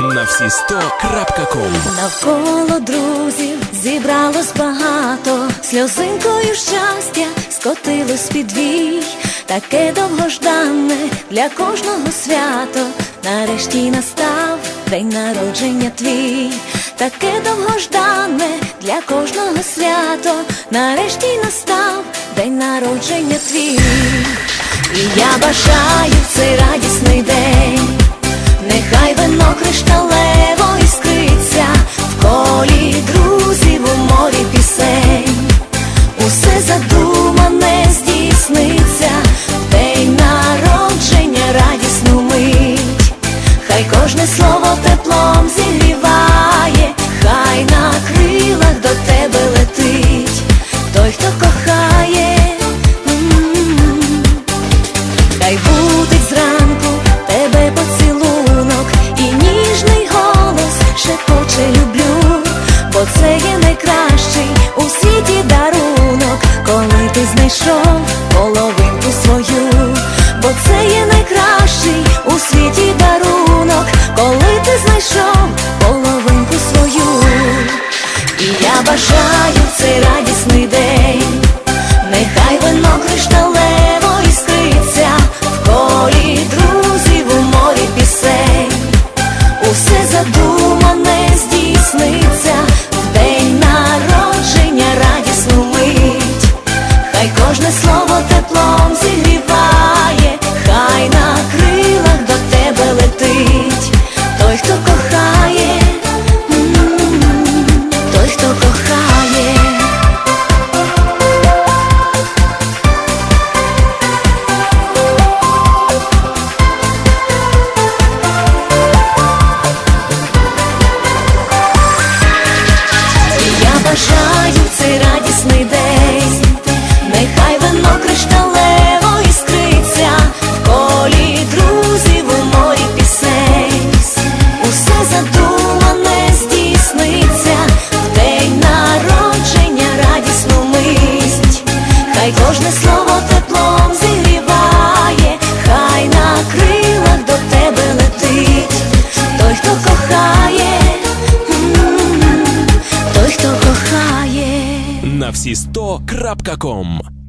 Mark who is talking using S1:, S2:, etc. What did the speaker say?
S1: На всі 100.com.
S2: Навколо друзів зібралось багато, сльозинкою щастя скотилось під вій. Таке довгожданне для кожного свято, нарешті настав день народження твій. Таке довгожданне для кожного свято, нарешті настав день народження твій. І я бажаю в цей радісний день, нехай вино кришталево іскриться в колі друзів у морі пісень. Усе задумане здійсниться в день народження, радісну мить. Хай кожне слово теплом зігріває, хай на крилах до тебе летить той, хто кохає. Хай будить зранку тебе поцілунок і ніжний голос шепоче люблю, бо це є найкращий у світі дарунок, коли ти знайшов половинку свою. Бо це є найкращий у світі дарунок, коли ти знайшов половинку свою. І я бажаю в цей радісний день, нехай вино кришталево іскриться в колі друзів у морі пісень. Усе задумане здійсниться в день народження, радісну мить. Хай кожне слово теплом зігріває, хай на крилах до тебе летить той, хто кохає, той, хто кохає. Бажаю в цей радісний день, нехай вино кришталево іскриться в колі друзів у морі пісень. Усе задумане здійсниться в день народження, радісну мить. Хай кожне слово теплом зігріває, хай на крилах до тебе летить той, хто кохає, той, хто кохає.
S1: На всі 100.com.